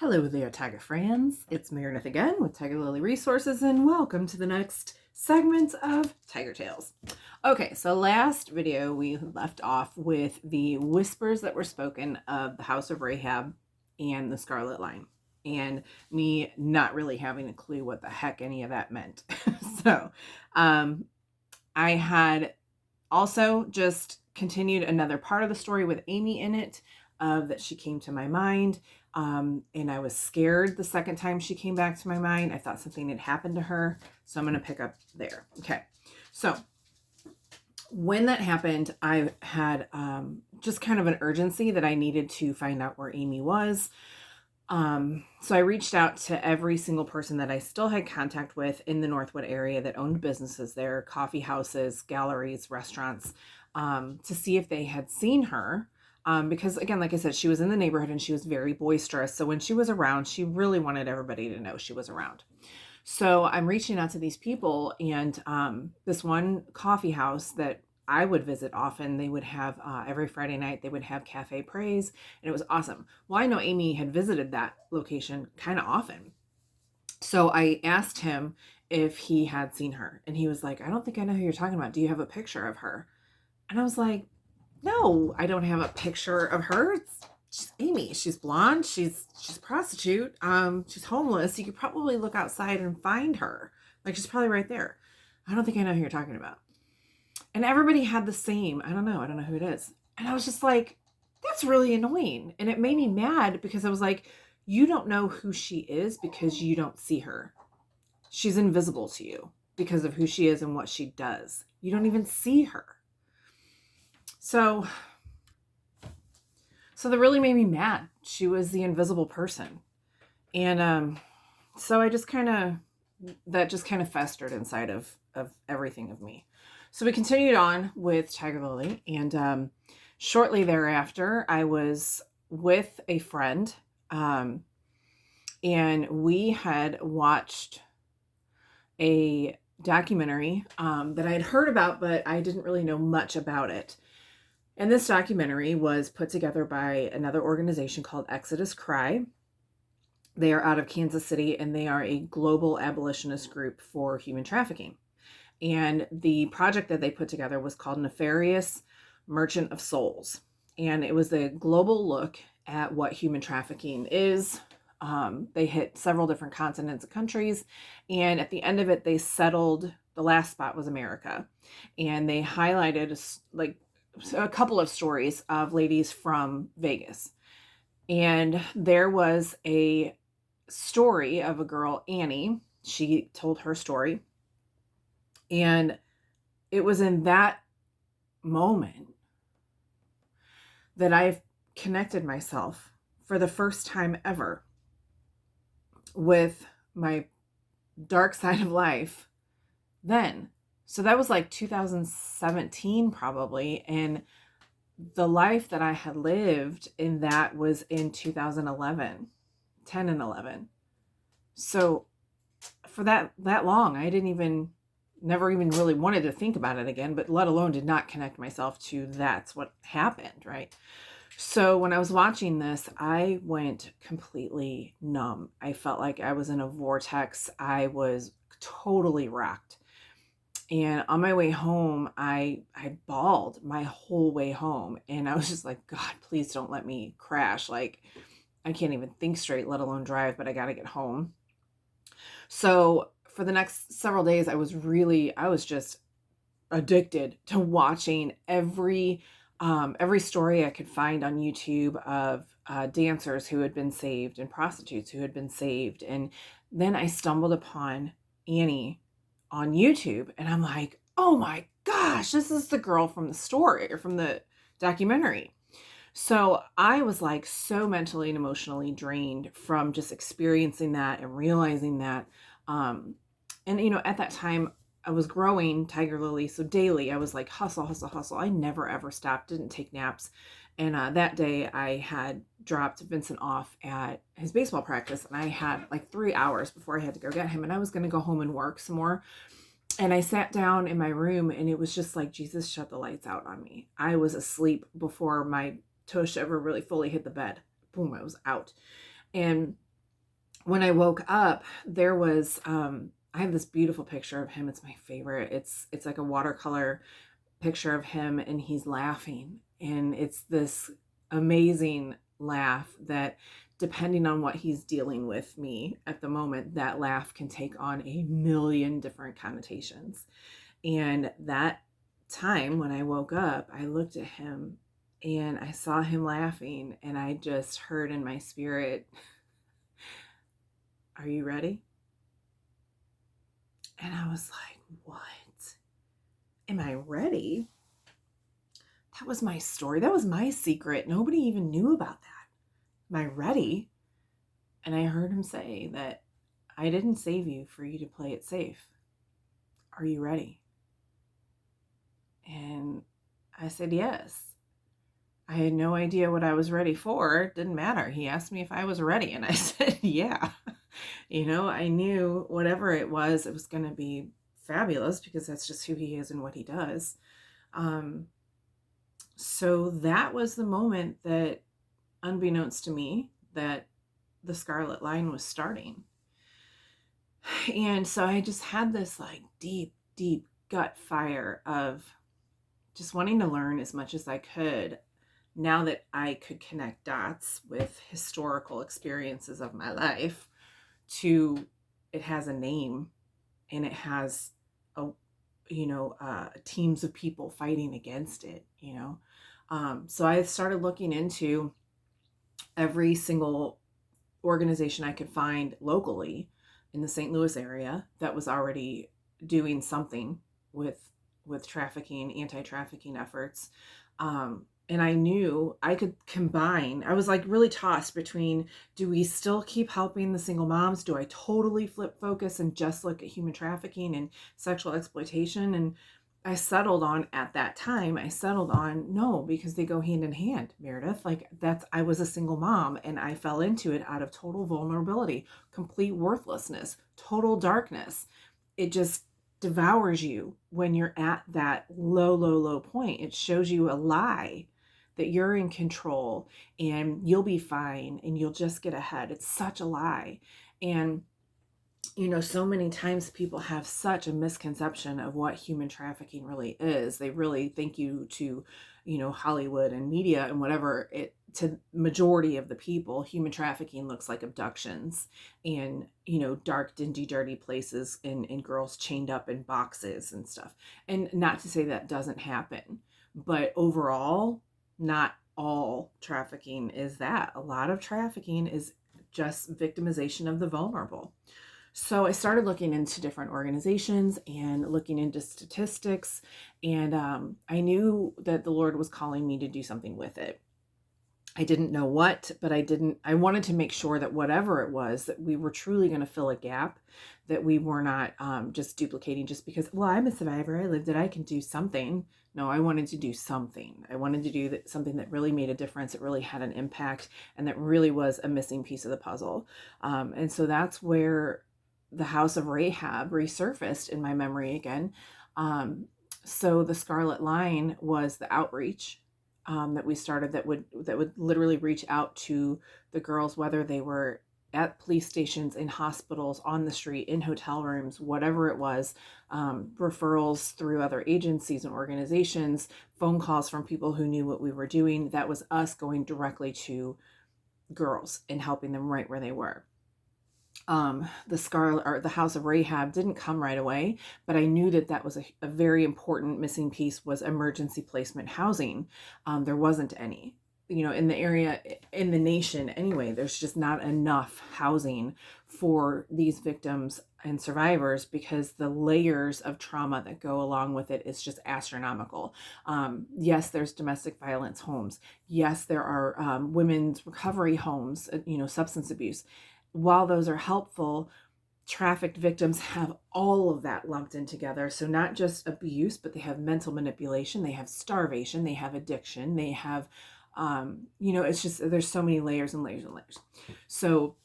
Hello there, Tiger friends. It's Meredith again with Tiger Lily Resources, and welcome to the next segment of Tiger Tales. Okay, so last video we left off with the whispers that were spoken of the House of Rahab and the Scarlet Line, and me not really having a clue what the heck any of that meant. So, I had also just continued another part of the story with Amy in it, that she came to my mind. And I was scared the second time she came back to my mind. I thought something had happened to her. So I'm going to pick up there. Okay. So when that happened, I had just kind of an urgency that I needed to find out where Amy was. So I reached out to every single person that I still had contact with in the Northwood area that owned businesses there, coffee houses, galleries, restaurants, to see if they had seen her. Because again, like I said, she was in the neighborhood and she was very boisterous. So when she was around, she really wanted everybody to know she was around. So I'm reaching out to these people, and this one coffee house that I would visit often, they would have every Friday night, they would have Cafe Praise, and it was awesome. Well, I know Amy had visited that location kind of often. So I asked him if he had seen her, and he was like, I don't think I know who you're talking about. Do you have a picture of her? And I was like, no, I don't have a picture of her. She's Amy. She's blonde. She's a prostitute. She's homeless. You could probably look outside and find her. Like, she's probably right there. I don't think I know who you're talking about. And everybody had the same. I don't know who it is. And I was just like, that's really annoying. And it made me mad because I was like, you don't know who she is because you don't see her. She's invisible to you because of who she is and what she does. You don't even see her. So that really made me mad. She was the invisible person. And so I just kind of festered inside of everything of me. So we continued on with Tiger Lily, and shortly thereafter, I was with a friend, and we had watched a documentary that I had heard about, but I didn't really know much about it. And this documentary was put together by another organization called Exodus Cry. They are out of Kansas City, and they are a global abolitionist group for human trafficking. And the project that they put together was called Nefarious Merchant of Souls. And it was a global look at what human trafficking is. They hit several different continents and countries. And at the end of it, they settled, the last spot was America. And they highlighted like a couple of stories of ladies from Vegas. And there was a story of a girl, Annie. She told her story. And it was in that moment that I've connected myself for the first time ever with my dark side of life then. So that was like 2017 probably. And the life that I had lived in that was in 2011, 10 and 11. So for that long, I never even really wanted to think about it again, but let alone did not connect myself to that's what happened, right? So when I was watching this, I went completely numb. I felt like I was in a vortex. I was totally rocked. And on my way home, I bawled my whole way home. And I was just like, God, please don't let me crash. Like, I can't even think straight, let alone drive, but I got to get home. So for the next several days, I was just addicted to watching every story I could find on YouTube of dancers who had been saved and prostitutes who had been saved. And then I stumbled upon Annie on YouTube, and I'm like, oh my gosh, this is the girl from the story or from the documentary. So I was like so mentally and emotionally drained from just experiencing that and realizing that. And at that time I was growing Tiger Lily. So daily I was like, hustle, hustle, hustle. I never ever stopped, didn't take naps. And that day I had dropped Vincent off at his baseball practice, and I had like 3 hours before I had to go get him, and I was going to go home and work some more. And I sat down in my room, and it was just like, Jesus, shut the lights out on me. I was asleep before my tush ever really fully hit the bed. Boom, I was out. And when I woke up, there was, I have this beautiful picture of him. It's my favorite. It's like a watercolor picture of him, and he's laughing, and it's this amazing laugh that, depending on what he's dealing with me at the moment, that laugh can take on a million different connotations. And that time when I woke up, I looked at him and I saw him laughing, and I just heard in my spirit, "Are you ready?" And I was like, "What? Am I ready?" That was my story. That was my secret. Nobody even knew about that. Am I ready? And I heard him say that I didn't save you for you to play it safe. Are you ready? And I said, yes. I had no idea what I was ready for. It didn't matter. He asked me if I was ready, and I said, yeah. I knew whatever it was going to be fabulous, because that's just who he is and what he does. So that was the moment that, unbeknownst to me, that the Scarlet Line was starting. And so I just had this like deep, deep gut fire of just wanting to learn as much as I could, now that I could connect dots with historical experiences of my life, to it has a name, and it has a teams of people fighting against it. So I started looking into every single organization I could find locally in the St. Louis area that was already doing something with trafficking, anti-trafficking efforts. And I knew I could combine. I was like really tossed between, do we still keep helping the single moms? Do I totally flip focus and just look at human trafficking and sexual exploitation? And at that time, I settled on no, because they go hand in hand, Meredith. Like, I was a single mom, and I fell into it out of total vulnerability, complete worthlessness, total darkness. It just devours you when you're at that low, low, low point. It shows you a lie that you're in control and you'll be fine and you'll just get ahead. It's such a lie. And so many times people have such a misconception of what human trafficking really is. They really think to Hollywood and media and whatever, to majority of the people, human trafficking looks like abductions and, dark, dingy, dirty places, and girls chained up in boxes and stuff. And not to say that doesn't happen, but overall, not all trafficking is that. A lot of trafficking is just victimization of the vulnerable. So I started looking into different organizations and looking into statistics, and I knew that the Lord was calling me to do something with it. I didn't know what, but I wanted to make sure that whatever it was, that we were truly going to fill a gap, that we were not just duplicating just because, well, I'm a survivor, I lived it, I can do something. No, I wanted to do something. I wanted to do something that really made a difference, it really had an impact, and that really was a missing piece of the puzzle. And so that's where the House of Rahab resurfaced in my memory again. So the Scarlet Line was the outreach that we started, that would literally reach out to the girls, whether they were at police stations, in hospitals, on the street, in hotel rooms, whatever it was, referrals through other agencies and organizations, phone calls from people who knew what we were doing. That was us going directly to girls and helping them right where they were. The House of Rahab didn't come right away, but I knew that was a very important missing piece, was emergency placement housing. There wasn't any, in the area, in the nation anyway. There's just not enough housing for these victims and survivors, because the layers of trauma that go along with it is just astronomical. Yes, there's domestic violence homes. Yes, there are women's recovery homes, substance abuse. While those are helpful, trafficked victims have all of that lumped in together. So not just abuse, but they have mental manipulation, they have starvation, they have addiction, they have, it's just, there's so many layers and layers and layers. So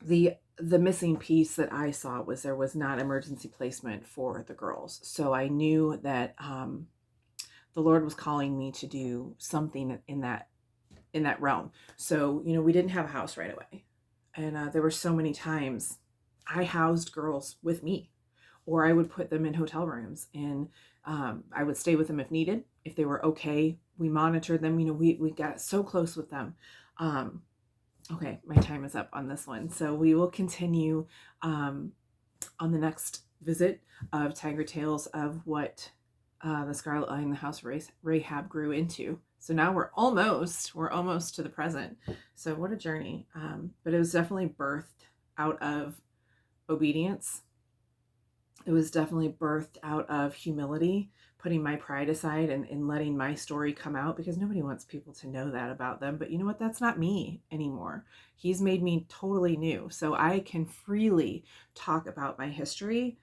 the missing piece that I saw was there was not emergency placement for the girls. So I knew that the Lord was calling me to do something in that realm. So, we didn't have a house right away. And there were so many times I housed girls with me, or I would put them in hotel rooms, and I would stay with them if needed. If they were okay, we monitored them. We got so close with them. Okay, my time is up on this one. So we will continue on the next visit of Tiger Tales of what the Scarlet Line, the House Rahab grew into. So now we're almost to the present. So what a journey. But it was definitely birthed out of obedience. It was definitely birthed out of humility, putting my pride aside and letting my story come out, because nobody wants people to know that about them. But you know what? That's not me anymore. He's made me totally new. So I can freely talk about my history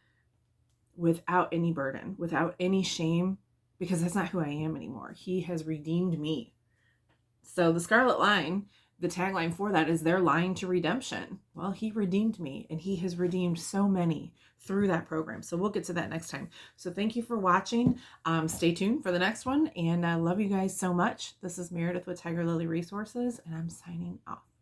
without any burden, without any shame, because that's not who I am anymore. He has redeemed me. So the Scarlet Line, the tagline for that is their line to redemption. Well, he redeemed me, and he has redeemed so many through that program. So we'll get to that next time. So thank you for watching. Stay tuned for the next one, and I love you guys so much. This is Meredith with Tiger Lily Resources, and I'm signing off.